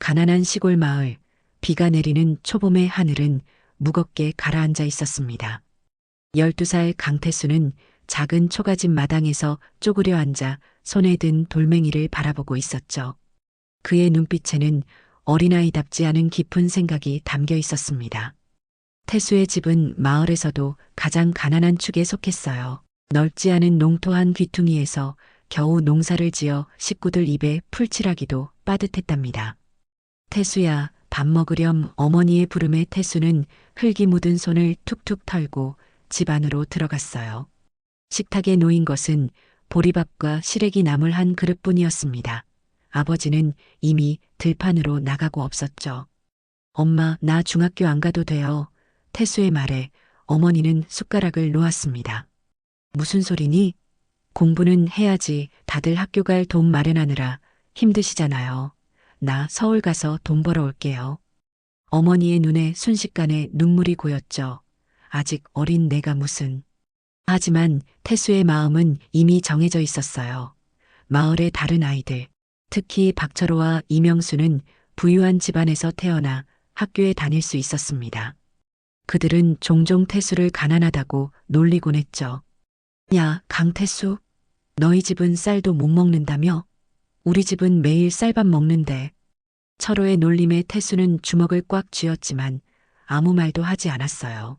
가난한 시골 마을, 비가 내리는 초봄의 하늘은 무겁게 가라앉아 있었습니다. 12살 강태수는 작은 초가집 마당에서 쪼그려 앉아 손에 든 돌멩이를 바라보고 있었죠. 그의 눈빛에는 어린아이답지 않은 깊은 생각이 담겨 있었습니다. 태수의 집은 마을에서도 가장 가난한 축에 속했어요. 넓지 않은 농토한 귀퉁이에서 겨우 농사를 지어 식구들 입에 풀칠하기도 빠듯했답니다. 태수야, 밥 먹으렴. 어머니의 부름에 태수는 흙이 묻은 손을 툭툭 털고 집 안으로 들어갔어요. 식탁에 놓인 것은 보리밥과 시래기 나물 한 그릇뿐이었습니다. 아버지는 이미 들판으로 나가고 없었죠. 엄마, 나 중학교 안 가도 돼요. 태수의 말에 어머니는 숟가락을 놓았습니다. 무슨 소리니? 공부는 해야지. 다들 학교 갈 돈 마련하느라 힘드시잖아요. 나 서울 가서 돈 벌어 올게요. 어머니의 눈에 순식간에 눈물이 고였죠. 아직 어린 내가 무슨. 하지만 태수의 마음은 이미 정해져 있었어요. 마을의 다른 아이들, 특히 박철호와 이명수는 부유한 집안에서 태어나 학교에 다닐 수 있었습니다. 그들은 종종 태수를 가난하다고 놀리곤 했죠. 야, 강태수, 너희 집은 쌀도 못 먹는다며? 우리 집은 매일 쌀밥 먹는데. 철호의 놀림에 태수는 주먹을 꽉 쥐었지만 아무 말도 하지 않았어요.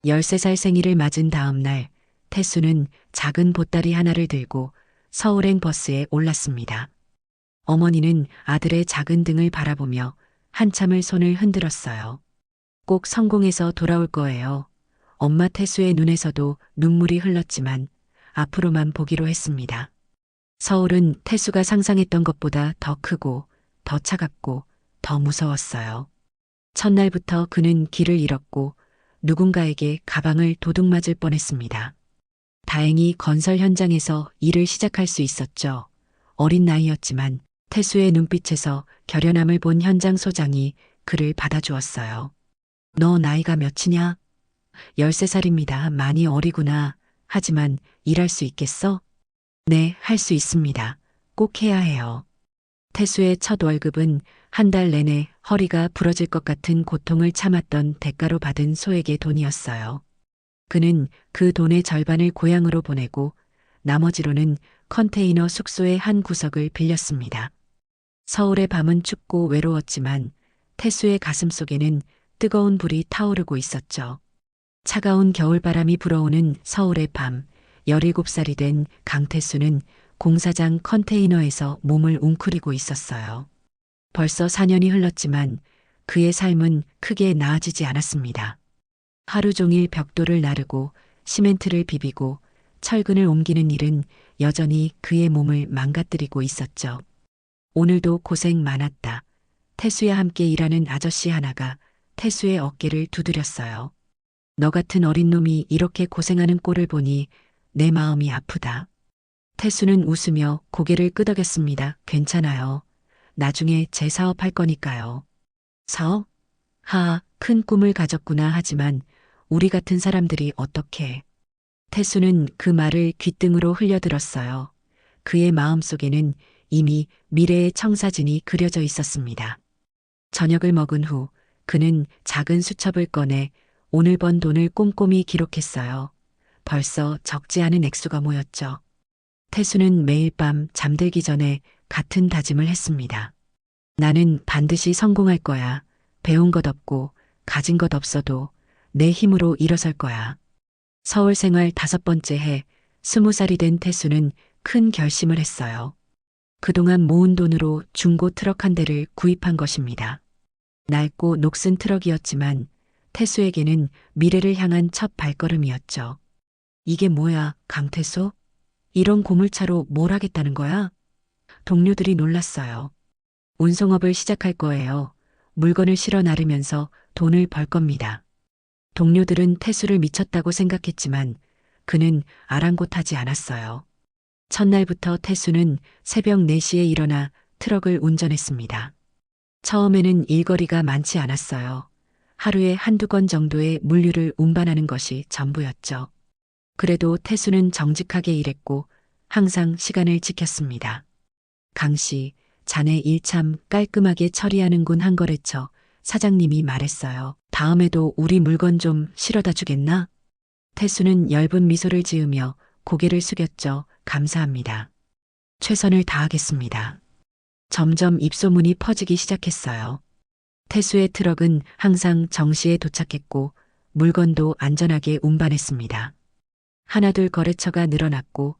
13살 생일을 맞은 다음 날, 태수는 작은 보따리 하나를 들고 서울행 버스에 올랐습니다. 어머니는 아들의 작은 등을 바라보며 한참을 손을 흔들었어요. 꼭 성공해서 돌아올 거예요. 엄마. 태수의 눈에서도 눈물이 흘렀지만 앞으로만 보기로 했습니다. 서울은 태수가 상상했던 것보다 더 크고 더 차갑고 더 무서웠어요. 첫날부터 그는 길을 잃었고 누군가에게 가방을 도둑 맞을 뻔했습니다. 다행히 건설 현장에서 일을 시작할 수 있었죠. 어린 나이였지만 태수의 눈빛에서 결연함을 본 현장 소장이 그를 받아주었어요. 너 나이가 몇이냐? 13살입니다. 많이 어리구나. 하지만 일할 수 있겠어? 네, 할 수 있습니다. 꼭 해야 해요. 태수의 첫 월급은 한 달 내내 허리가 부러질 것 같은 고통을 참았던 대가로 받은 소액의 돈이었어요. 그는 그 돈의 절반을 고향으로 보내고 나머지로는 컨테이너 숙소의 한 구석을 빌렸습니다. 서울의 밤은 춥고 외로웠지만 태수의 가슴 속에는 뜨거운 불이 타오르고 있었죠. 차가운 겨울바람이 불어오는 서울의 밤, 17살이 된 강태수는 공사장 컨테이너에서 몸을 웅크리고 있었어요. 벌써 4년이 흘렀지만 그의 삶은 크게 나아지지 않았습니다. 하루 종일 벽돌을 나르고 시멘트를 비비고 철근을 옮기는 일은 여전히 그의 몸을 망가뜨리고 있었죠. 오늘도 고생 많았다. 태수와 함께 일하는 아저씨 하나가 태수의 어깨를 두드렸어요. 너 같은 어린 놈이 이렇게 고생하는 꼴을 보니 내 마음이 아프다. 태수는 웃으며 고개를 끄덕였습니다. 괜찮아요. 나중에 제 사업할 거니까요. 사업? 큰 꿈을 가졌구나. 하지만 우리 같은 사람들이 어떻게. 태수는 그 말을 귓등으로 흘려들었어요. 그의 마음속에는 이미 미래의 청사진이 그려져 있었습니다. 저녁을 먹은 후 그는 작은 수첩을 꺼내 오늘 번 돈을 꼼꼼히 기록했어요. 벌써 적지 않은 액수가 모였죠. 태수는 매일 밤 잠들기 전에 같은 다짐을 했습니다. 나는 반드시 성공할 거야. 배운 것 없고 가진 것 없어도 내 힘으로 일어설 거야. 서울 생활 5번째 해 20살이 된 태수는 큰 결심을 했어요. 그동안 모은 돈으로 중고 트럭 한 대를 구입한 것입니다. 낡고 녹슨 트럭이었지만 태수에게는 미래를 향한 첫 발걸음이었죠. 이게 뭐야, 강태수? 이런 고물차로 뭘 하겠다는 거야? 동료들이 놀랐어요. 운송업을 시작할 거예요. 물건을 실어 나르면서 돈을 벌 겁니다. 동료들은 태수를 미쳤다고 생각했지만 그는 아랑곳하지 않았어요. 첫날부터 태수는 새벽 4시에 일어나 트럭을 운전했습니다. 처음에는 일거리가 많지 않았어요. 하루에 한두 건 정도의 물류를 운반하는 것이 전부였죠. 그래도 태수는 정직하게 일했고 항상 시간을 지켰습니다. 강씨, 자네 일 참 깔끔하게 처리하는군 한 거래쳐 사장님이 말했어요. 다음에도 우리 물건 좀 실어다 주겠나? 태수는 엷은 미소를 지으며 고개를 숙였죠. 감사합니다. 최선을 다하겠습니다. 점점 입소문이 퍼지기 시작했어요. 태수의 트럭은 항상 정시에 도착했고 물건도 안전하게 운반했습니다. 하나둘 거래처가 늘어났고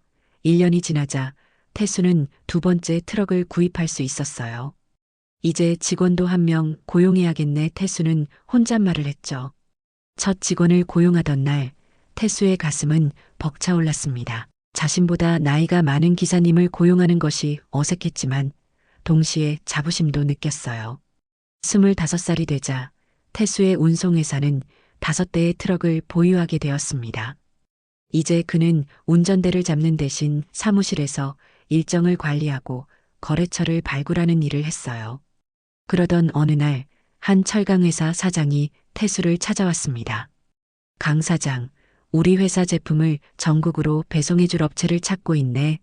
1년이 지나자 태수는 두 번째 트럭을 구입할 수 있었어요. 이제 직원도 한 명 고용해야겠네. 태수는 혼잣말을 했죠. 첫 직원을 고용하던 날 태수의 가슴은 벅차올랐습니다. 자신보다 나이가 많은 기사님을 고용하는 것이 어색했지만 동시에 자부심도 느꼈어요. 25살이 되자 태수의 운송회사는 5대의 트럭을 보유하게 되었습니다. 이제 그는 운전대를 잡는 대신 사무실에서 일정을 관리하고 거래처를 발굴하는 일을 했어요. 그러던 어느 날 한 철강회사 사장이 태수를 찾아왔습니다. 강 사장, 우리 회사 제품을 전국으로 배송해줄 업체를 찾고 있네.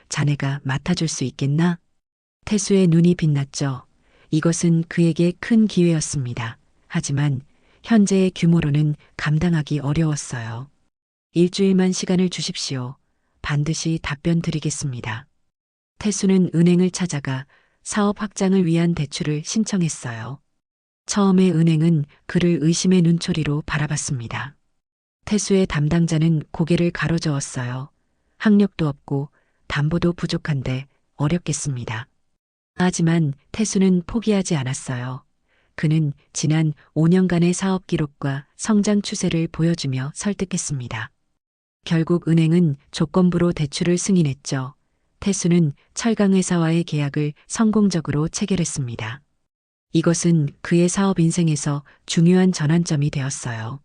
자네가 맡아줄 수 있겠나? 태수의 눈이 빛났죠. 이것은 그에게 큰 기회였습니다. 하지만 현재의 규모로는 감당하기 어려웠어요. 일주일만 시간을 주십시오. 반드시 답변 드리겠습니다. 태수는 은행을 찾아가 사업 확장을 위한 대출을 신청했어요. 처음에 은행은 그를 의심의 눈초리로 바라봤습니다. 태수의 담당자는 고개를 가로저었어요. 학력도 없고 담보도 부족한데 어렵겠습니다. 하지만 태수는 포기하지 않았어요. 그는 지난 5년간의 사업 기록과 성장 추세를 보여주며 설득했습니다. 결국 은행은 조건부로 대출을 승인했죠. 태수는 철강회사와의 계약을 성공적으로 체결했습니다. 이것은 그의 사업 인생에서 중요한 전환점이 되었어요.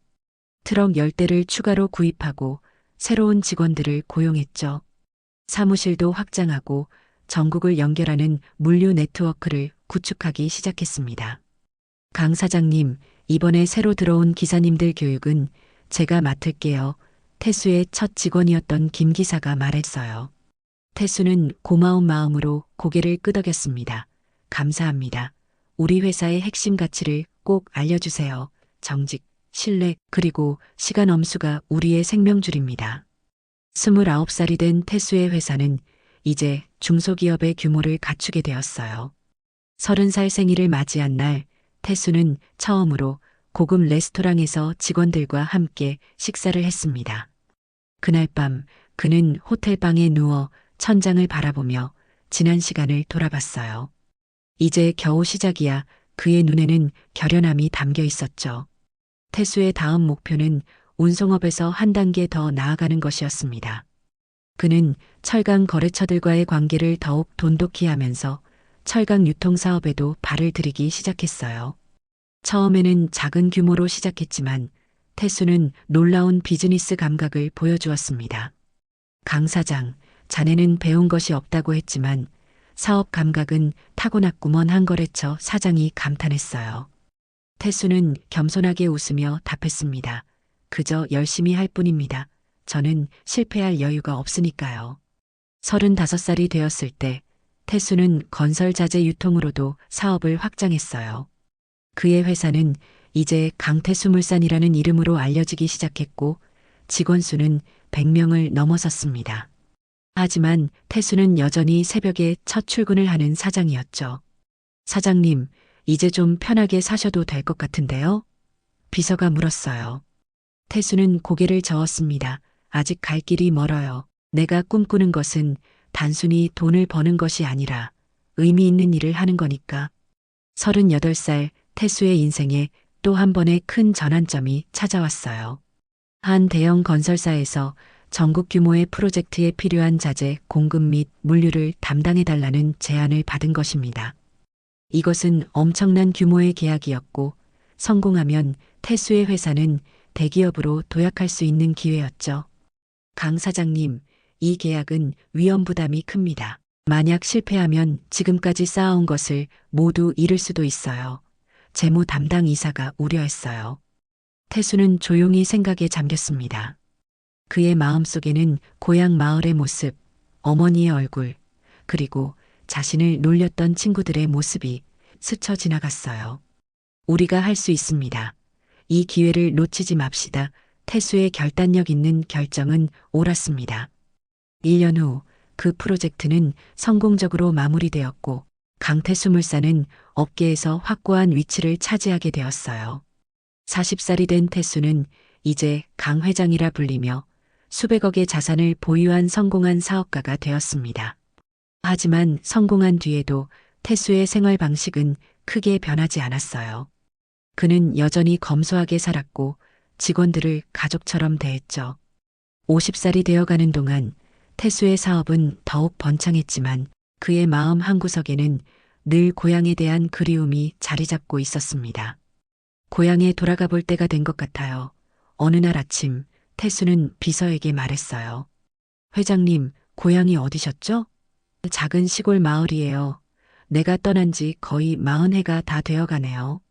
트럭 10대를 추가로 구입하고 새로운 직원들을 고용했죠. 사무실도 확장하고 전국을 연결하는 물류 네트워크를 구축하기 시작했습니다. 강 사장님, 이번에 새로 들어온 기사님들 교육은 제가 맡을게요. 태수의 첫 직원이었던 김 기사가 말했어요. 태수는 고마운 마음으로 고개를 끄덕였습니다. 감사합니다. 우리 회사의 핵심 가치를 꼭 알려주세요. 정직, 신뢰, 그리고 시간 엄수가 우리의 생명줄입니다. 29살이 된 태수의 회사는 이제 중소기업의 규모를 갖추게 되었어요. 30살 생일을 맞이한 날 태수는 처음으로 고급 레스토랑에서 직원들과 함께 식사를 했습니다. 그날 밤 그는 호텔방에 누워 천장을 바라보며 지난 시간을 돌아봤어요. 이제 겨우 시작이야. 그의 눈에는 결연함이 담겨 있었죠. 태수의 다음 목표는 운송업에서 한 단계 더 나아가는 것이었습니다. 그는 철강 거래처들과의 관계를 더욱 돈독히 하면서 철강 유통 사업에도 발을 들이기 시작했어요. 처음에는 작은 규모로 시작했지만 태수는 놀라운 비즈니스 감각을 보여주었습니다. 강 사장, 자네는 배운 것이 없다고 했지만 사업 감각은 타고났구먼 한 거래처 사장이 감탄했어요. 태수는 겸손하게 웃으며 답했습니다. 그저 열심히 할 뿐입니다. 저는 실패할 여유가 없으니까요. 35살이 되었을 때 태수는 건설 자재 유통으로도 사업을 확장했어요. 그의 회사는 이제 강태수물산이라는 이름으로 알려지기 시작했고 직원 수는 100명을 넘어섰습니다. 하지만 태수는 여전히 새벽에 첫 출근을 하는 사장이었죠. 사장님, 이제 좀 편하게 사셔도 될 것 같은데요? 비서가 물었어요. 태수는 고개를 저었습니다. 아직 갈 길이 멀어요. 내가 꿈꾸는 것은 단순히 돈을 버는 것이 아니라 의미 있는 일을 하는 거니까. 38살 태수의 인생에 또 한 번의 큰 전환점이 찾아왔어요. 한 대형 건설사에서 전국 규모의 프로젝트에 필요한 자재 공급 및 물류를 담당해달라는 제안을 받은 것입니다. 이것은 엄청난 규모의 계약이었고 성공하면 태수의 회사는 대기업으로 도약할 수 있는 기회였죠. 강 사장님, 이 계약은 위험 부담이 큽니다. 만약 실패하면 지금까지 쌓아온 것을 모두 잃을 수도 있어요. 재무 담당 이사가 우려했어요. 태수는 조용히 생각에 잠겼습니다. 그의 마음속에는 고향 마을의 모습, 어머니의 얼굴, 그리고 자신을 놀렸던 친구들의 모습이 스쳐 지나갔어요. 우리가 할 수 있습니다. 이 기회를 놓치지 맙시다. 태수의 결단력 있는 결정은 옳았습니다. 1년 후 그 프로젝트는 성공적으로 마무리되었고 강태수 물산은 업계에서 확고한 위치를 차지하게 되었어요. 40살이 된 태수는 이제 강 회장이라 불리며 수백억의 자산을 보유한 성공한 사업가가 되었습니다. 하지만 성공한 뒤에도 태수의 생활 방식은 크게 변하지 않았어요. 그는 여전히 검소하게 살았고 직원들을 가족처럼 대했죠. 50살이 되어가는 동안 태수의 사업은 더욱 번창했지만 그의 마음 한구석에는 늘 고향에 대한 그리움이 자리 잡고 있었습니다. 고향에 돌아가 볼 때가 된 것 같아요. 어느 날 아침 태수는 비서에게 말했어요. 회장님, 고향이 어디셨죠? 작은 시골 마을이에요. 내가 떠난 지 거의 40해가 다 되어가네요.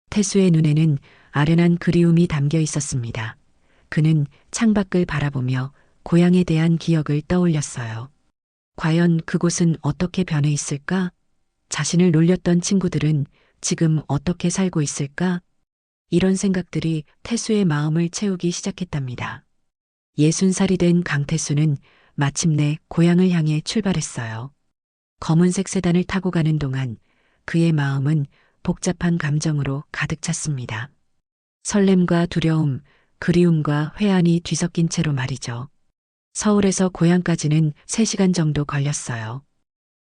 태수의 눈에는 아련한 그리움이 담겨 있었습니다. 그는 창밖을 바라보며 고향에 대한 기억을 떠올렸어요. 과연 그곳은 어떻게 변해 있을까? 자신을 놀렸던 친구들은 지금 어떻게 살고 있을까? 이런 생각들이 태수의 마음을 채우기 시작했답니다. 60살이 된 강태수는 마침내 고향을 향해 출발했어요. 검은색 세단을 타고 가는 동안 그의 마음은 복잡한 감정으로 가득 찼습니다. 설렘과 두려움, 그리움과 회한이 뒤섞인 채로 말이죠. 서울에서 고향까지는 3시간 정도 걸렸어요.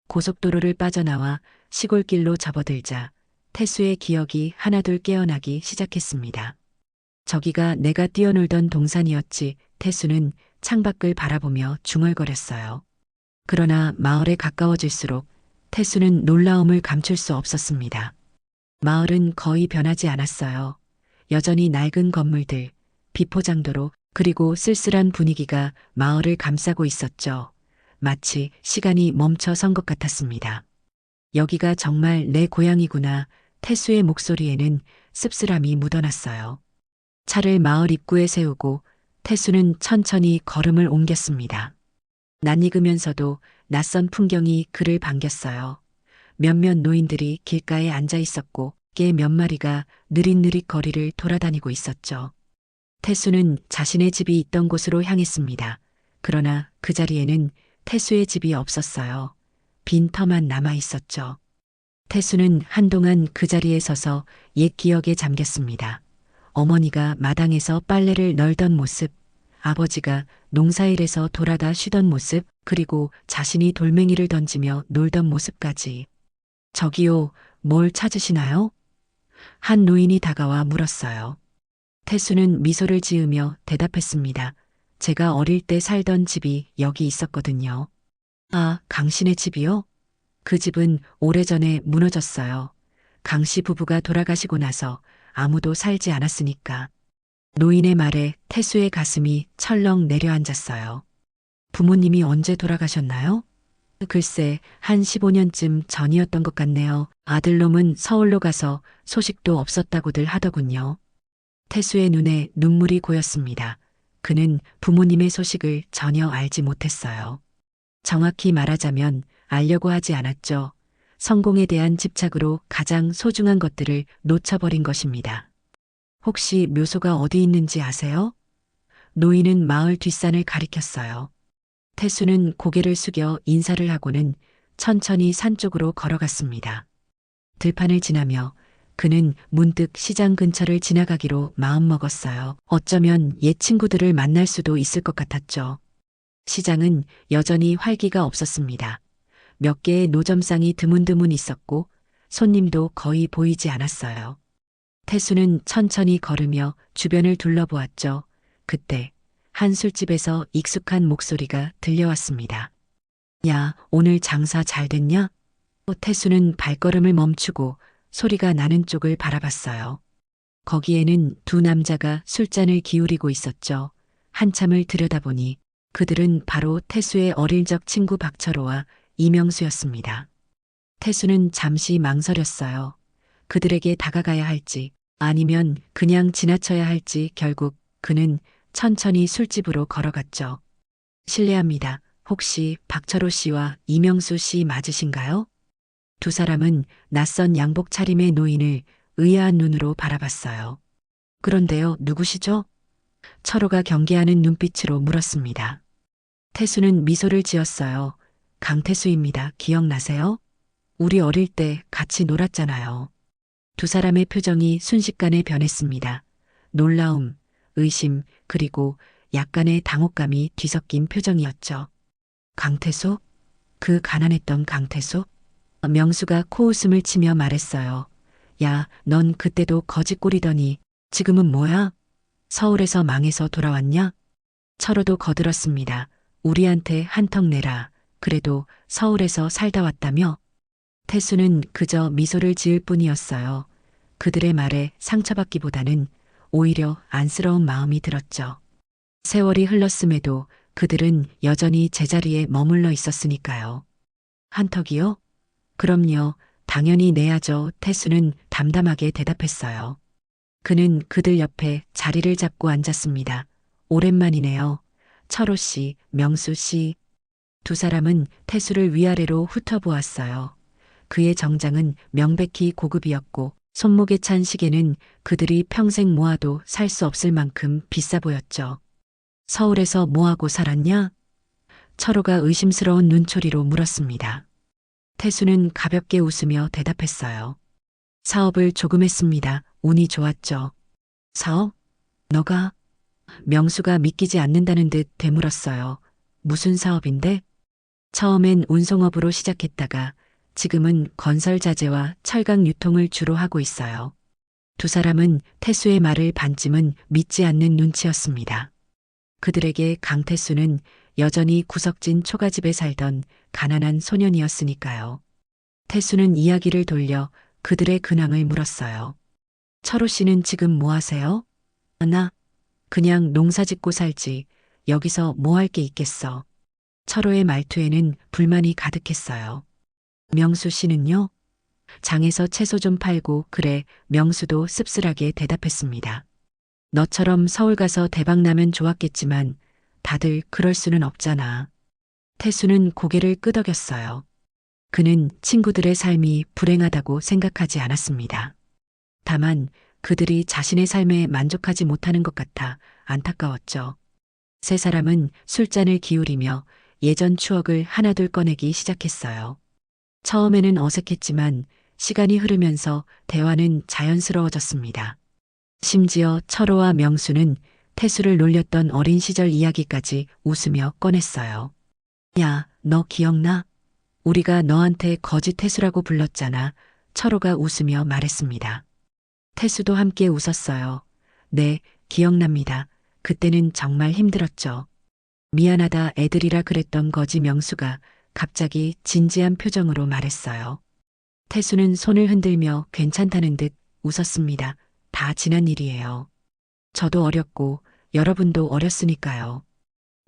고속도로를 빠져나와 시골길로 접어들자 태수의 기억이 하나둘 깨어나기 시작했습니다. 저기가 내가 뛰어놀던 동산이었지. 태수는 창밖을 바라보며 중얼거렸어요. 그러나 마을에 가까워질수록 태수는 놀라움을 감출 수 없었습니다. 마을은 거의 변하지 않았어요. 여전히 낡은 건물들, 비포장도로 그리고 쓸쓸한 분위기가 마을을 감싸고 있었죠. 마치 시간이 멈춰선 것 같았습니다. 여기가 정말 내 고향이구나. 태수의 목소리에는 씁쓸함이 묻어났어요. 차를 마을 입구에 세우고 태수는 천천히 걸음을 옮겼습니다. 낯익으면서도 낯선 풍경이 그를 반겼어요. 몇몇 노인들이 길가에 앉아 있었고 개 몇 마리가 느릿느릿 거리를 돌아다니고 있었죠. 태수는 자신의 집이 있던 곳으로 향했습니다. 그러나 그 자리에는 태수의 집이 없었어요. 빈터만 남아 있었죠. 태수는 한동안 그 자리에 서서 옛 기억에 잠겼습니다. 어머니가 마당에서 빨래를 널던 모습, 아버지가 농사일에서 돌아다 쉬던 모습, 그리고 자신이 돌멩이를 던지며 놀던 모습까지. 저기요, 뭘 찾으시나요? 한 노인이 다가와 물었어요. 태수는 미소를 지으며 대답했습니다. 제가 어릴 때 살던 집이 여기 있었거든요. 아, 강씨네 집이요? 그 집은 오래전에 무너졌어요. 강씨 부부가 돌아가시고 나서 아무도 살지 않았으니까. 노인의 말에 태수의 가슴이 철렁 내려앉았어요. 부모님이 언제 돌아가셨나요? 글쎄, 한 15년쯤 전이었던 것 같네요. 아들놈은 서울로 가서 소식도 없었다고들 하더군요. 태수의 눈에 눈물이 고였습니다. 그는 부모님의 소식을 전혀 알지 못했어요. 정확히 말하자면 알려고 하지 않았죠. 성공에 대한 집착으로 가장 소중한 것들을 놓쳐버린 것입니다. 혹시 묘소가 어디 있는지 아세요? 노인은 마을 뒷산을 가리켰어요. 태수는 고개를 숙여 인사를 하고는 천천히 산 쪽으로 걸어갔습니다. 들판을 지나며 그는 문득 시장 근처를 지나가기로 마음먹었어요. 어쩌면 옛 친구들을 만날 수도 있을 것 같았죠. 시장은 여전히 활기가 없었습니다. 몇 개의 노점상이 드문드문 있었고 손님도 거의 보이지 않았어요. 태수는 천천히 걸으며 주변을 둘러보았죠. 그때 한 술집에서 익숙한 목소리가 들려왔습니다. 야, 오늘 장사 잘 됐냐? 태수는 발걸음을 멈추고 소리가 나는 쪽을 바라봤어요. 거기에는 두 남자가 술잔을 기울이고 있었죠. 한참을 들여다보니 그들은 바로 태수의 어릴 적 친구 박철호와 이명수였습니다. 태수는 잠시 망설였어요. 그들에게 다가가야 할지 아니면 그냥 지나쳐야 할지 결국 그는 천천히 술집으로 걸어갔죠. 실례합니다. 혹시 박철호 씨와 이명수 씨 맞으신가요? 두 사람은 낯선 양복 차림의 노인을 의아한 눈으로 바라봤어요. 그런데요, 누구시죠? 철호가 경계하는 눈빛으로 물었습니다. 태수는 미소를 지었어요. 강태수입니다. 기억나세요? 우리 어릴 때 같이 놀았잖아요. 두 사람의 표정이 순식간에 변했습니다. 놀라움, 의심, 그리고 약간의 당혹감이 뒤섞인 표정이었죠. 강태수? 그 가난했던 강태수? 명수가 코웃음을 치며 말했어요. 야, 넌 그때도 거짓골이더니 지금은 뭐야? 서울에서 망해서 돌아왔냐? 철호도 거들었습니다. 우리한테 한턱 내라. 그래도 서울에서 살다 왔다며? 태수는 그저 미소를 지을 뿐이었어요. 그들의 말에 상처받기보다는 오히려 안쓰러운 마음이 들었죠. 세월이 흘렀음에도 그들은 여전히 제자리에 머물러 있었으니까요. 한턱이요? 그럼요. 당연히 내야죠. 태수는 담담하게 대답했어요. 그는 그들 옆에 자리를 잡고 앉았습니다. 오랜만이네요. 철호 씨, 명수 씨. 두 사람은 태수를 위아래로 훑어보았어요. 그의 정장은 명백히 고급이었고 손목에 찬 시계는 그들이 평생 모아도 살 수 없을 만큼 비싸 보였죠. 서울에서 뭐하고 살았냐? 철호가 의심스러운 눈초리로 물었습니다. 태수는 가볍게 웃으며 대답했어요. 사업을 조금 했습니다. 운이 좋았죠. 사업? 너가? 명수가 믿기지 않는다는 듯 되물었어요. 무슨 사업인데? 처음엔 운송업으로 시작했다가 지금은 건설 자재와 철강 유통을 주로 하고 있어요. 두 사람은 태수의 말을 반쯤은 믿지 않는 눈치였습니다. 그들에게 강태수는 여전히 구석진 초가집에 살던 가난한 소년이었으니까요. 태수는 이야기를 돌려 그들의 근황을 물었어요. 철호 씨는 지금 뭐 하세요? 나 그냥 농사 짓고 살지. 여기서 뭐 할 게 있겠어. 철호의 말투에는 불만이 가득했어요. 명수 씨는요? 장에서 채소 좀 팔고 그래. 명수도 씁쓸하게 대답했습니다. 너처럼 서울 가서 대박 나면 좋았겠지만 다들 그럴 수는 없잖아. 태수는 고개를 끄덕였어요. 그는 친구들의 삶이 불행하다고 생각하지 않았습니다. 다만 그들이 자신의 삶에 만족하지 못하는 것 같아 안타까웠죠. 세 사람은 술잔을 기울이며 예전 추억을 하나둘 꺼내기 시작했어요. 처음에는 어색했지만 시간이 흐르면서 대화는 자연스러워졌습니다. 심지어 철호와 명수는 태수를 놀렸던 어린 시절 이야기까지 웃으며 꺼냈어요. 야, 너 기억나? 우리가 너한테 거짓 태수라고 불렀잖아. 철호가 웃으며 말했습니다. 태수도 함께 웃었어요. 네, 기억납니다. 그때는 정말 힘들었죠. 미안하다 애들이라 그랬던 거지. 명수가 갑자기 진지한 표정으로 말했어요. 태수는 손을 흔들며 괜찮다는 듯 웃었습니다. 다 지난 일이에요. 저도 어렸고 여러분도 어렸으니까요.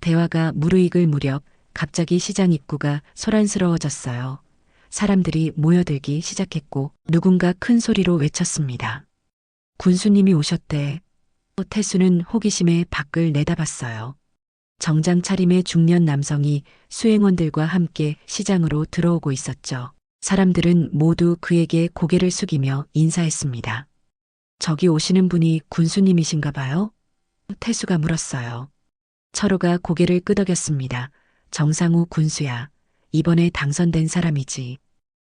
대화가 무르익을 무렵 갑자기 시장 입구가 소란스러워졌어요. 사람들이 모여들기 시작했고 누군가 큰 소리로 외쳤습니다. 군수님이 오셨대. 태수는 호기심에 밖을 내다봤어요. 정장 차림의 중년 남성이 수행원들과 함께 시장으로 들어오고 있었죠. 사람들은 모두 그에게 고개를 숙이며 인사했습니다. 저기 오시는 분이 군수님이신가 봐요? 태수가 물었어요. 철호가 고개를 끄덕였습니다. 정상우 군수야. 이번에 당선된 사람이지.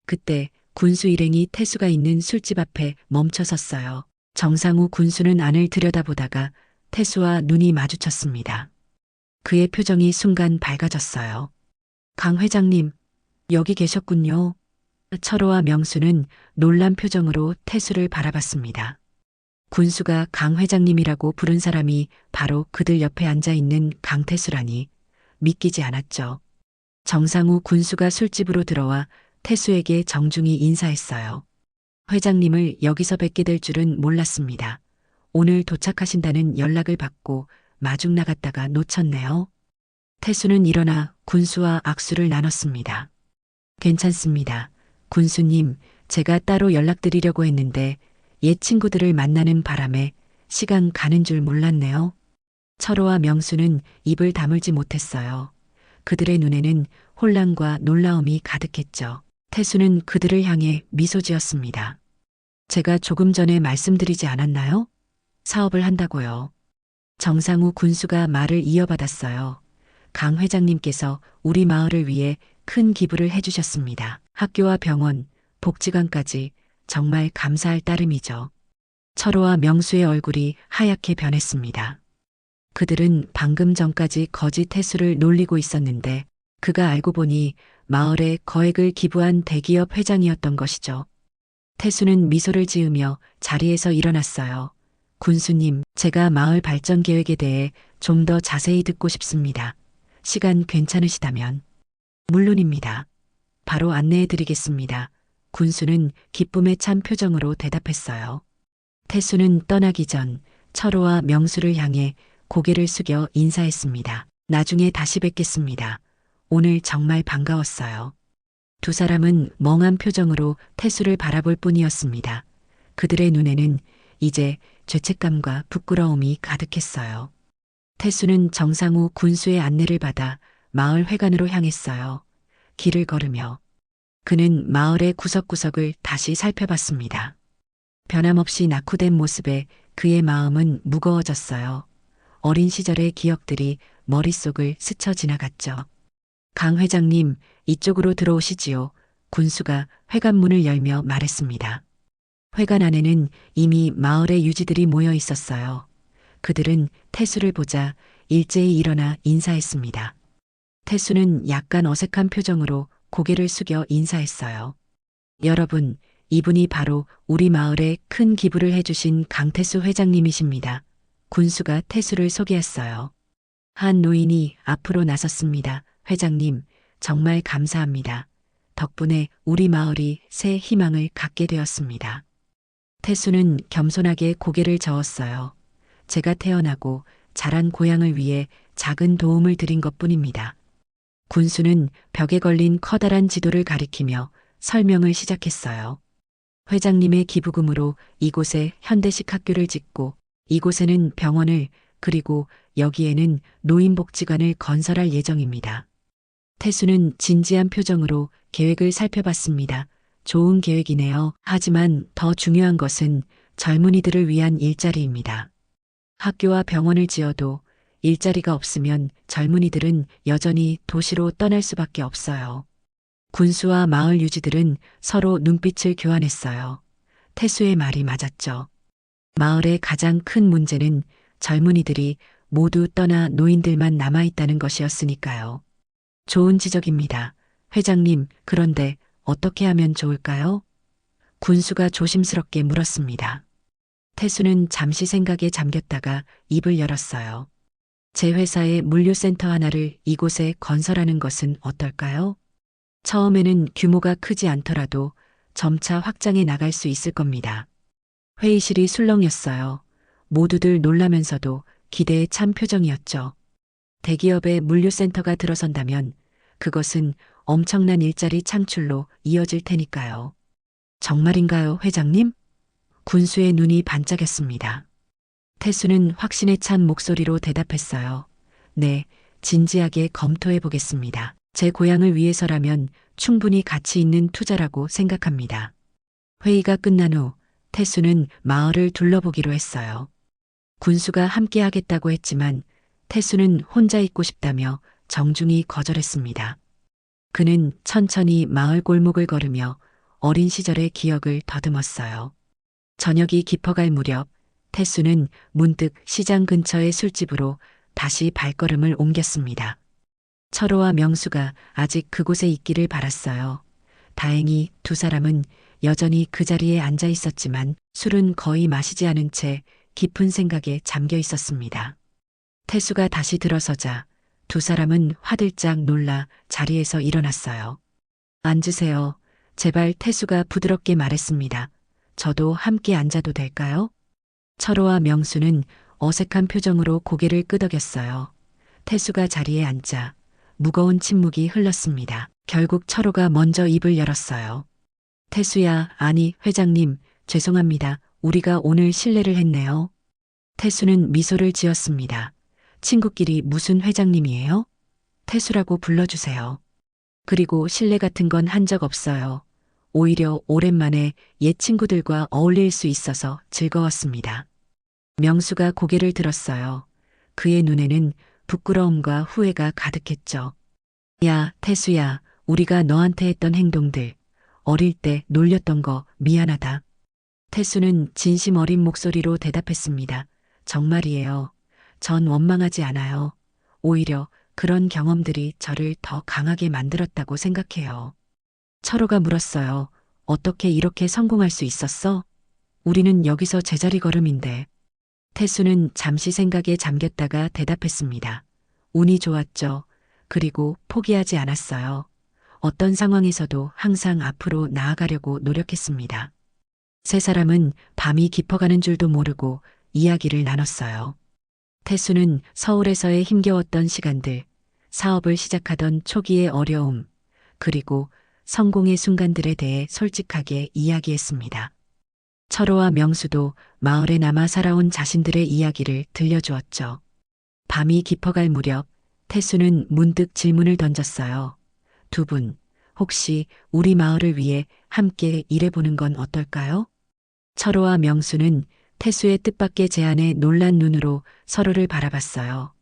그때 군수 일행이 태수가 있는 술집 앞에 멈춰섰어요. 정상우 군수는 안을 들여다보다가 태수와 눈이 마주쳤습니다. 그의 표정이 순간 밝아졌어요. 강 회장님, 여기 계셨군요. 철호와 명수는 놀란 표정으로 태수를 바라봤습니다. 군수가 강 회장님이라고 부른 사람이 바로 그들 옆에 앉아 있는 강태수라니 믿기지 않았죠. 정상우 군수가 술집으로 들어와 태수에게 정중히 인사했어요. 회장님을 여기서 뵙게 될 줄은 몰랐습니다. 오늘 도착하신다는 연락을 받고 마중 나갔다가 놓쳤네요. 태수는 일어나 군수와 악수를 나눴습니다. 괜찮습니다. 군수님, 제가 따로 연락드리려고 했는데 옛 친구들을 만나는 바람에 시간 가는 줄 몰랐네요. 철호와 명수는 입을 다물지 못했어요. 그들의 눈에는 혼란과 놀라움이 가득했죠. 태수는 그들을 향해 미소 지었습니다. 제가 조금 전에 말씀드리지 않았나요? 사업을 한다고요. 정상우 군수가 말을 이어받았어요. 강 회장님께서 우리 마을을 위해 큰 기부를 해주셨습니다. 학교와 병원, 복지관까지 정말 감사할 따름이죠. 철호와 명수의 얼굴이 하얗게 변했습니다. 그들은 방금 전까지 거짓 태수를 놀리고 있었는데 그가 알고 보니 마을에 거액을 기부한 대기업 회장이었던 것이죠. 태수는 미소를 지으며 자리에서 일어났어요. 군수님, 제가 마을 발전 계획에 대해 좀 더 자세히 듣고 싶습니다. 시간 괜찮으시다면. 물론입니다. 바로 안내해 드리겠습니다. 군수는 기쁨에 찬 표정으로 대답했어요. 태수는 떠나기 전 철호와 명수를 향해 고개를 숙여 인사했습니다. 나중에 다시 뵙겠습니다. 오늘 정말 반가웠어요. 두 사람은 멍한 표정으로 태수를 바라볼 뿐이었습니다. 그들의 눈에는 이제 죄책감과 부끄러움이 가득했어요. 태수는 정상우 군수의 안내를 받아 마을 회관으로 향했어요. 길을 걸으며 그는 마을의 구석구석을 다시 살펴봤습니다. 변함없이 낙후된 모습에 그의 마음은 무거워졌어요. 어린 시절의 기억들이 머릿속을 스쳐 지나갔죠. 강 회장님, 이쪽으로 들어오시지요. 군수가 회관문을 열며 말했습니다. 회관 안에는 이미 마을의 유지들이 모여 있었어요. 그들은 태수를 보자 일제히 일어나 인사했습니다. 태수는 약간 어색한 표정으로 고개를 숙여 인사했어요. 여러분, 이분이 바로 우리 마을에 큰 기부를 해주신 강태수 회장님이십니다. 군수가 태수를 소개했어요. 한 노인이 앞으로 나섰습니다. 회장님, 정말 감사합니다. 덕분에 우리 마을이 새 희망을 갖게 되었습니다. 태수는 겸손하게 고개를 저었어요. 제가 태어나고 자란 고향을 위해 작은 도움을 드린 것뿐입니다. 군수는 벽에 걸린 커다란 지도를 가리키며 설명을 시작했어요. 회장님의 기부금으로 이곳에 현대식 학교를 짓고 이곳에는 병원을 그리고 여기에는 노인복지관을 건설할 예정입니다. 태수는 진지한 표정으로 계획을 살펴봤습니다. 좋은 계획이네요. 하지만 더 중요한 것은 젊은이들을 위한 일자리입니다. 학교와 병원을 지어도 일자리가 없으면 젊은이들은 여전히 도시로 떠날 수밖에 없어요. 군수와 마을 유지들은 서로 눈빛을 교환했어요. 태수의 말이 맞았죠. 마을의 가장 큰 문제는 젊은이들이 모두 떠나 노인들만 남아있다는 것이었으니까요. 좋은 지적입니다. 회장님, 그런데 어떻게 하면 좋을까요? 군수가 조심스럽게 물었습니다. 태수는 잠시 생각에 잠겼다가 입을 열었어요. 제 회사의 물류센터 하나를 이곳에 건설하는 것은 어떨까요? 처음에는 규모가 크지 않더라도 점차 확장해 나갈 수 있을 겁니다. 회의실이 술렁였어요. 모두들 놀라면서도 기대에 찬 표정이었죠. 대기업의 물류센터가 들어선다면 그것은 엄청난 일자리 창출로 이어질 테니까요. 정말인가요, 회장님? 군수의 눈이 반짝였습니다. 태수는 확신에 찬 목소리로 대답했어요. 네, 진지하게 검토해 보겠습니다. 제 고향을 위해서라면 충분히 가치 있는 투자라고 생각합니다. 회의가 끝난 후 태수는 마을을 둘러보기로 했어요. 군수가 함께 하겠다고 했지만 태수는 혼자 있고 싶다며 정중히 거절했습니다. 그는 천천히 마을 골목을 걸으며 어린 시절의 기억을 더듬었어요. 저녁이 깊어갈 무렵 태수는 문득 시장 근처의 술집으로 다시 발걸음을 옮겼습니다. 철호와 명수가 아직 그곳에 있기를 바랐어요. 다행히 두 사람은 여전히 그 자리에 앉아 있었지만 술은 거의 마시지 않은 채 깊은 생각에 잠겨 있었습니다. 태수가 다시 들어서자 두 사람은 화들짝 놀라 자리에서 일어났어요. 앉으세요. 제발 태수가 부드럽게 말했습니다. 저도 함께 앉아도 될까요? 철호와 명수는 어색한 표정으로 고개를 끄덕였어요. 태수가 자리에 앉자 무거운 침묵이 흘렀습니다. 결국 철호가 먼저 입을 열었어요. 태수야, 아니, 회장님, 죄송합니다. 우리가 오늘 실례를 했네요. 태수는 미소를 지었습니다. 친구끼리 무슨 회장님이에요? 태수라고 불러주세요. 그리고 실례 같은 건 한 적 없어요. 오히려 오랜만에 옛 친구들과 어울릴 수 있어서 즐거웠습니다. 명수가 고개를 들었어요. 그의 눈에는 부끄러움과 후회가 가득했죠. 야, 태수야, 우리가 너한테 했던 행동들, 어릴 때 놀렸던 거 미안하다. 태수는 진심 어린 목소리로 대답했습니다. 정말이에요. 전 원망하지 않아요. 오히려 그런 경험들이 저를 더 강하게 만들었다고 생각해요. 철호가 물었어요. 어떻게 이렇게 성공할 수 있었어? 우리는 여기서 제자리 걸음인데. 태수는 잠시 생각에 잠겼다가 대답했습니다. 운이 좋았죠. 그리고 포기하지 않았어요. 어떤 상황에서도 항상 앞으로 나아가려고 노력했습니다. 세 사람은 밤이 깊어가는 줄도 모르고 이야기를 나눴어요. 태수는 서울에서의 힘겨웠던 시간들, 사업을 시작하던 초기의 어려움, 그리고 성공의 순간들에 대해 솔직하게 이야기했습니다. 철호와 명수도 마을에 남아 살아온 자신들의 이야기를 들려주었죠. 밤이 깊어갈 무렵 태수는 문득 질문을 던졌어요. 두 분, 혹시 우리 마을을 위해 함께 일해보는 건 어떨까요? 철호와 명수는 태수의 뜻밖의 제안에 놀란 눈으로 서로를 바라봤어요.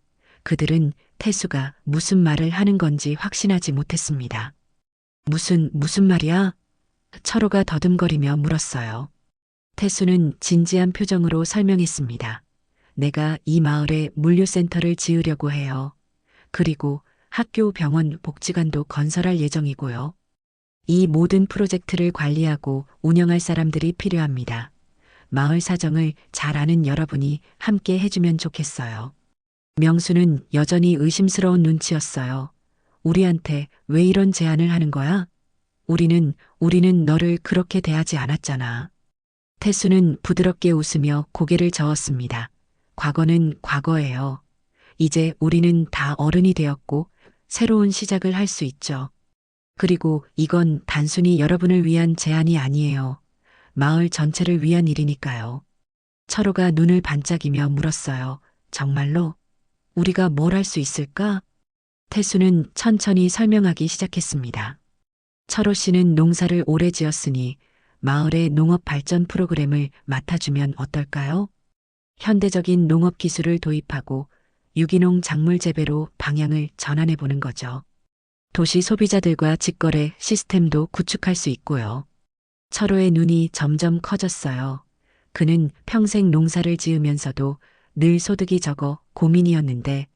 그들은 태수가 무슨 말을 하는 건지 확신하지 못했습니다. 무슨 말이야? 철호가 더듬거리며 물었어요. 태수는 진지한 표정으로 설명했습니다. 내가 이 마을에 물류센터를 지으려고 해요. 그리고 학교, 병원, 복지관도 건설할 예정이고요. 이 모든 프로젝트를 관리하고 운영할 사람들이 필요합니다. 마을 사정을 잘 아는 여러분이 함께 해주면 좋겠어요. 명수는 여전히 의심스러운 눈치였어요. 우리한테 왜 이런 제안을 하는 거야? 우리는 너를 그렇게 대하지 않았잖아. 태수는 부드럽게 웃으며 고개를 저었습니다. 과거는 과거예요. 이제 우리는 다 어른이 되었고 새로운 시작을 할 수 있죠. 그리고 이건 단순히 여러분을 위한 제안이 아니에요. 마을 전체를 위한 일이니까요. 철호가 눈을 반짝이며 물었어요. 정말로? 우리가 뭘 할 수 있을까? 태수는 천천히 설명하기 시작했습니다. 철호 씨는 농사를 오래 지었으니 마을의 농업 발전 프로그램을 맡아주면 어떨까요? 현대적인 농업 기술을 도입하고 유기농 작물 재배로 방향을 전환해 보는 거죠. 도시 소비자들과 직거래 시스템도 구축할 수 있고요. 철호의 눈이 점점 커졌어요. 그는 평생 농사를 지으면서도 늘 소득이 적어 고민이었는데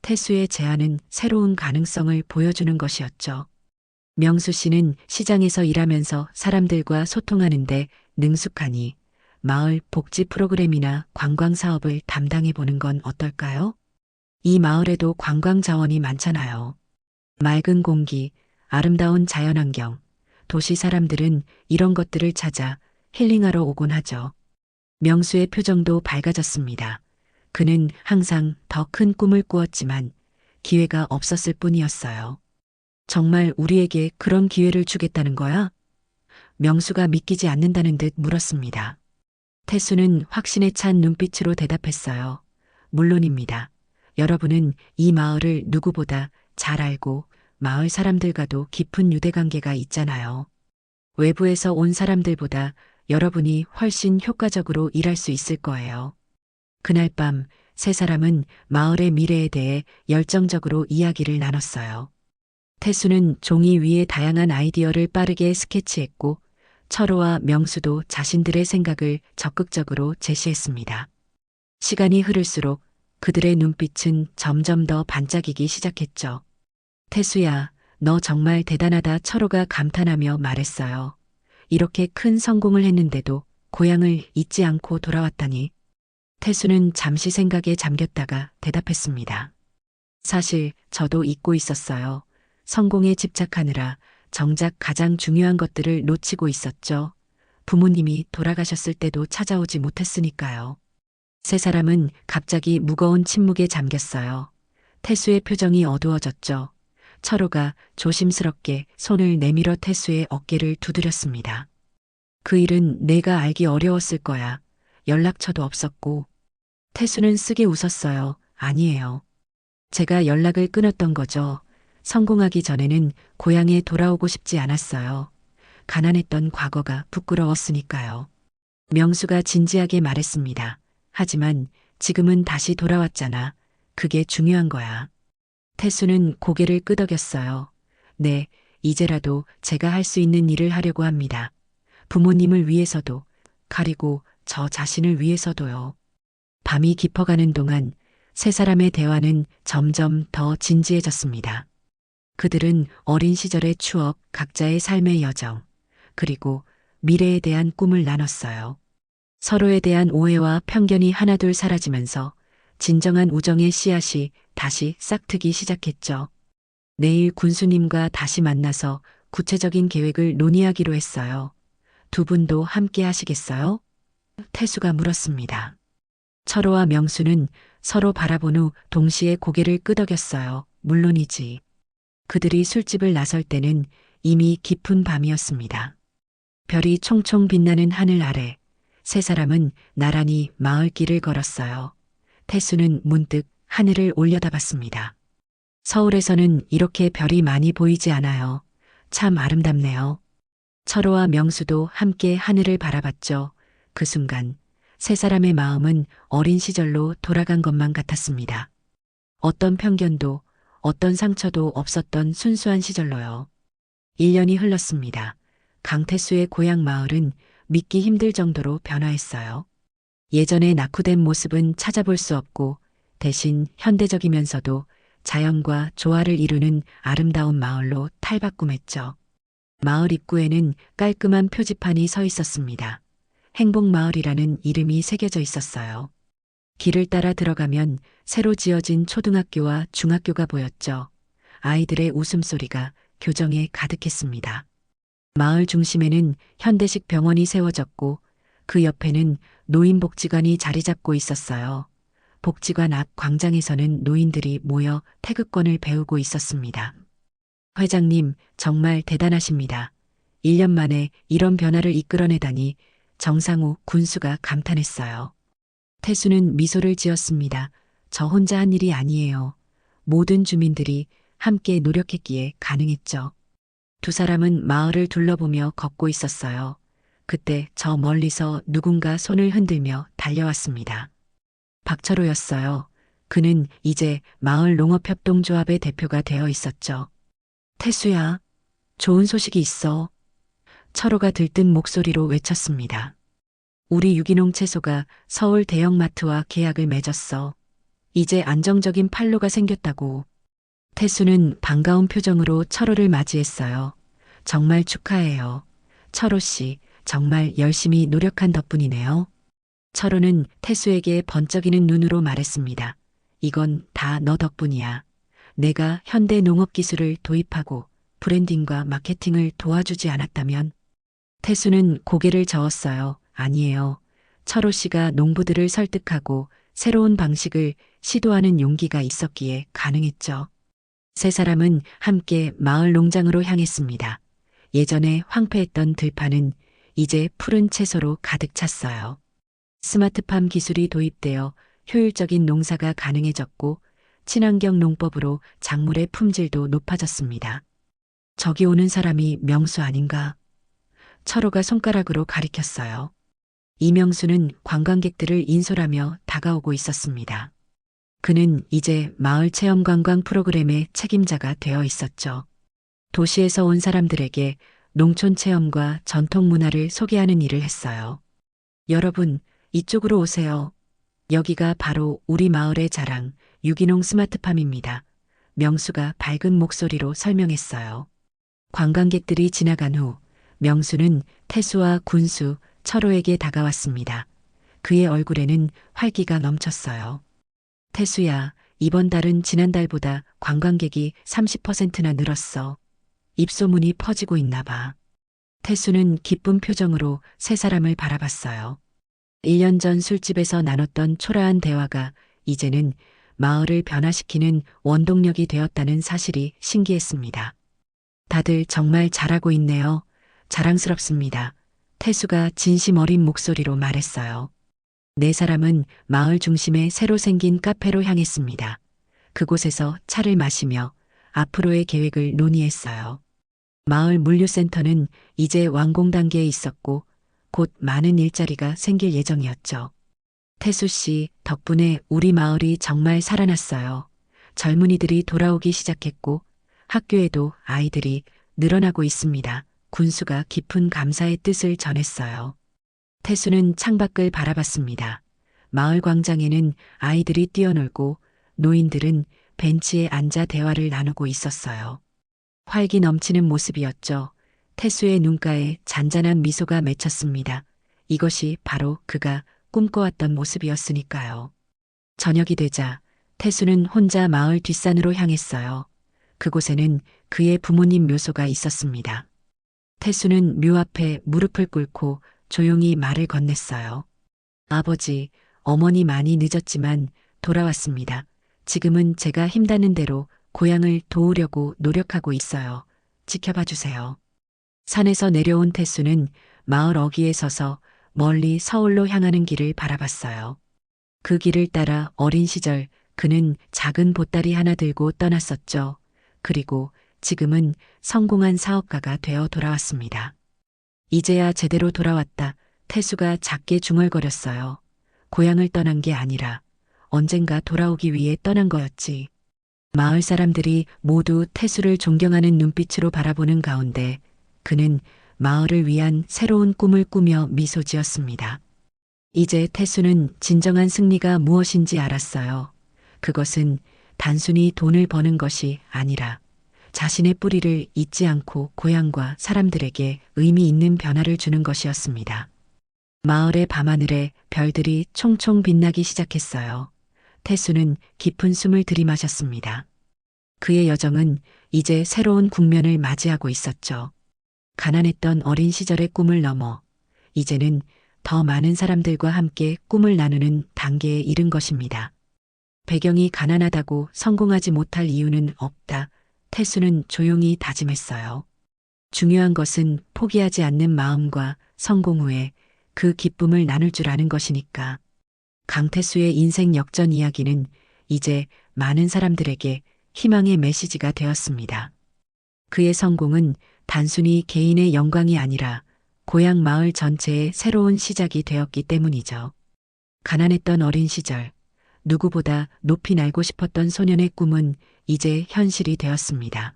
태수의 제안은 새로운 가능성을 보여주는 것이었죠. 명수 씨는 시장에서 일하면서 사람들과 소통하는데 능숙하니 마을 복지 프로그램이나 관광 사업을 담당해 보는 건 어떨까요? 이 마을에도 관광 자원이 많잖아요. 맑은 공기, 아름다운 자연환경, 도시 사람들은 이런 것들을 찾아 힐링하러 오곤 하죠. 명수의 표정도 밝아졌습니다. 그는 항상 더 큰 꿈을 꾸었지만 기회가 없었을 뿐이었어요. 정말 우리에게 그런 기회를 주겠다는 거야? 명수가 믿기지 않는다는 듯 물었습니다. 태수는 확신에 찬 눈빛으로 대답했어요. 물론입니다. 여러분은 이 마을을 누구보다 잘 알고 마을 사람들과도 깊은 유대관계가 있잖아요. 외부에서 온 사람들보다 여러분이 훨씬 효과적으로 일할 수 있을 거예요. 그날 밤 세 사람은 마을의 미래에 대해 열정적으로 이야기를 나눴어요. 태수는 종이 위에 다양한 아이디어를 빠르게 스케치했고 철호와 명수도 자신들의 생각을 적극적으로 제시했습니다. 시간이 흐를수록 그들의 눈빛은 점점 더 반짝이기 시작했죠. 태수야, 너 정말 대단하다. 철호가 감탄하며 말했어요. 이렇게 큰 성공을 했는데도 고향을 잊지 않고 돌아왔다니. 태수는 잠시 생각에 잠겼다가 대답했습니다. 사실 저도 잊고 있었어요. 성공에 집착하느라 정작 가장 중요한 것들을 놓치고 있었죠. 부모님이 돌아가셨을 때도 찾아오지 못했으니까요. 세 사람은 갑자기 무거운 침묵에 잠겼어요. 태수의 표정이 어두워졌죠. 철호가 조심스럽게 손을 내밀어 태수의 어깨를 두드렸습니다. 그 일은 내가 알기 어려웠을 거야. 연락처도 없었고. 태수는 쓰게 웃었어요. 아니에요. 제가 연락을 끊었던 거죠. 성공하기 전에는 고향에 돌아오고 싶지 않았어요. 가난했던 과거가 부끄러웠으니까요. 명수가 진지하게 말했습니다. 하지만 지금은 다시 돌아왔잖아. 그게 중요한 거야. 태수는 고개를 끄덕였어요. 네, 이제라도 제가 할 수 있는 일을 하려고 합니다. 부모님을 위해서도, 그리고 저 자신을 위해서도요. 밤이 깊어가는 동안 세 사람의 대화는 점점 더 진지해졌습니다. 그들은 어린 시절의 추억, 각자의 삶의 여정, 그리고 미래에 대한 꿈을 나눴어요. 서로에 대한 오해와 편견이 하나둘 사라지면서 진정한 우정의 씨앗이 다시 싹트기 시작했죠. 내일 군수님과 다시 만나서 구체적인 계획을 논의하기로 했어요. 두 분도 함께 하시겠어요? 태수가 물었습니다. 철호와 명수는 서로 바라본 후 동시에 고개를 끄덕였어요. 물론이지. 그들이 술집을 나설 때는 이미 깊은 밤이었습니다. 별이 총총 빛나는 하늘 아래 세 사람은 나란히 마을길을 걸었어요. 태수는 문득 하늘을 올려다봤습니다. 서울에서는 이렇게 별이 많이 보이지 않아요. 참 아름답네요. 철호와 명수도 함께 하늘을 바라봤죠. 그 순간 세 사람의 마음은 어린 시절로 돌아간 것만 같았습니다. 어떤 편견도 어떤 상처도 없었던 순수한 시절로요. 1년이 흘렀습니다. 강태수의 고향 마을은 믿기 힘들 정도로 변화했어요. 예전의 낙후된 모습은 찾아볼 수 없고 대신 현대적이면서도 자연과 조화를 이루는 아름다운 마을로 탈바꿈했죠. 마을 입구에는 깔끔한 표지판이 서 있었습니다. 행복마을이라는 이름이 새겨져 있었어요. 길을 따라 들어가면 새로 지어진 초등학교와 중학교가 보였죠. 아이들의 웃음소리가 교정에 가득했습니다. 마을 중심에는 현대식 병원이 세워졌고 그 옆에는 노인복지관이 자리 잡고 있었어요. 복지관 앞 광장에서는 노인들이 모여 태극권을 배우고 있었습니다. 회장님, 정말 대단하십니다. 1년 만에 이런 변화를 이끌어내다니 정상우 군수가 감탄했어요. 태수는 미소를 지었습니다. 저 혼자 한 일이 아니에요. 모든 주민들이 함께 노력했기에 가능했죠. 두 사람은 마을을 둘러보며 걷고 있었어요. 그때 저 멀리서 누군가 손을 흔들며 달려왔습니다. 박철호였어요. 그는 이제 마을 농업협동조합의 대표가 되어 있었죠. 태수야, 좋은 소식이 있어. 철호가 들뜬 목소리로 외쳤습니다. 우리 유기농 채소가 서울 대형마트와 계약을 맺었어. 이제 안정적인 판로가 생겼다고. 태수는 반가운 표정으로 철호를 맞이했어요. 정말 축하해요. 철호 씨, 정말 열심히 노력한 덕분이네요. 철호는 태수에게 번쩍이는 눈으로 말했습니다. 이건 다 너 덕분이야. 내가 현대 농업 기술을 도입하고 브랜딩과 마케팅을 도와주지 않았다면. 태수는 고개를 저었어요. 아니에요. 철호 씨가 농부들을 설득하고 새로운 방식을 시도하는 용기가 있었기에 가능했죠. 세 사람은 함께 마을 농장으로 향했습니다. 예전에 황폐했던 들판은 이제 푸른 채소로 가득 찼어요. 스마트팜 기술이 도입되어 효율적인 농사가 가능해졌고 친환경 농법으로 작물의 품질도 높아졌습니다. 저기 오는 사람이 명수 아닌가? 철호가 손가락으로 가리켰어요. 이명수는 관광객들을 인솔하며 다가오고 있었습니다. 그는 이제 마을 체험 관광 프로그램의 책임자가 되어 있었죠. 도시에서 온 사람들에게 농촌 체험과 전통 문화를 소개하는 일을 했어요. 여러분, 이쪽으로 오세요. 여기가 바로 우리 마을의 자랑, 유기농 스마트팜입니다. 명수가 밝은 목소리로 설명했어요. 관광객들이 지나간 후 명수는 태수와 군수, 철호에게 다가왔습니다. 그의 얼굴에는 활기가 넘쳤어요. 태수야, 이번 달은 지난달보다 관광객이 30%나 늘었어. 입소문이 퍼지고 있나 봐. 태수는 기쁜 표정으로 세 사람을 바라봤어요. 1년 전 술집에서 나눴던 초라한 대화가 이제는 마을을 변화시키는 원동력이 되었다는 사실이 신기했습니다. 다들 정말 잘하고 있네요. 자랑스럽습니다. 태수가 진심 어린 목소리로 말했어요. 네 사람은 마을 중심에 새로 생긴 카페로 향했습니다. 그곳에서 차를 마시며 앞으로의 계획을 논의했어요. 마을 물류센터는 이제 완공 단계에 있었고 곧 많은 일자리가 생길 예정이었죠. 태수 씨 덕분에 우리 마을이 정말 살아났어요. 젊은이들이 돌아오기 시작했고 학교에도 아이들이 늘어나고 있습니다. 군수가 깊은 감사의 뜻을 전했어요. 태수는 창밖을 바라봤습니다. 마을 광장에는 아이들이 뛰어놀고 노인들은 벤치에 앉아 대화를 나누고 있었어요. 활기 넘치는 모습이었죠. 태수의 눈가에 잔잔한 미소가 맺혔습니다. 이것이 바로 그가 꿈꿔왔던 모습이었으니까요. 저녁이 되자 태수는 혼자 마을 뒷산으로 향했어요. 그곳에는 그의 부모님 묘소가 있었습니다. 태수는 묘 앞에 무릎을 꿇고 조용히 말을 건넸어요. 아버지, 어머니 많이 늦었지만 돌아왔습니다. 지금은 제가 힘닿는 대로 고향을 도우려고 노력하고 있어요. 지켜봐 주세요. 산에서 내려온 태수는 마을 어귀에 서서 멀리 서울로 향하는 길을 바라봤어요. 그 길을 따라 어린 시절 그는 작은 보따리 하나 들고 떠났었죠. 그리고 지금은 성공한 사업가가 되어 돌아왔습니다. 이제야 제대로 돌아왔다. 태수가 작게 중얼거렸어요. 고향을 떠난 게 아니라 언젠가 돌아오기 위해 떠난 거였지. 마을 사람들이 모두 태수를 존경하는 눈빛으로 바라보는 가운데 그는 마을을 위한 새로운 꿈을 꾸며 미소 지었습니다. 이제 태수는 진정한 승리가 무엇인지 알았어요. 그것은 단순히 돈을 버는 것이 아니라 자신의 뿌리를 잊지 않고 고향과 사람들에게 의미 있는 변화를 주는 것이었습니다. 마을의 밤하늘에 별들이 총총 빛나기 시작했어요. 태수는 깊은 숨을 들이마셨습니다. 그의 여정은 이제 새로운 국면을 맞이하고 있었죠. 가난했던 어린 시절의 꿈을 넘어 이제는 더 많은 사람들과 함께 꿈을 나누는 단계에 이른 것입니다. 배경이 가난하다고 성공하지 못할 이유는 없다. 태수는 조용히 다짐했어요. 중요한 것은 포기하지 않는 마음과 성공 후에 그 기쁨을 나눌 줄 아는 것이니까. 강태수의 인생 역전 이야기는 이제 많은 사람들에게 희망의 메시지가 되었습니다. 그의 성공은 단순히 개인의 영광이 아니라 고향 마을 전체의 새로운 시작이 되었기 때문이죠. 가난했던 어린 시절, 누구보다 높이 날고 싶었던 소년의 꿈은 이제 현실이 되었습니다.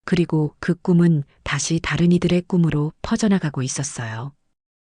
그리고 그 꿈은 다시 다른 이들의 꿈으로 퍼져나가고 있었어요.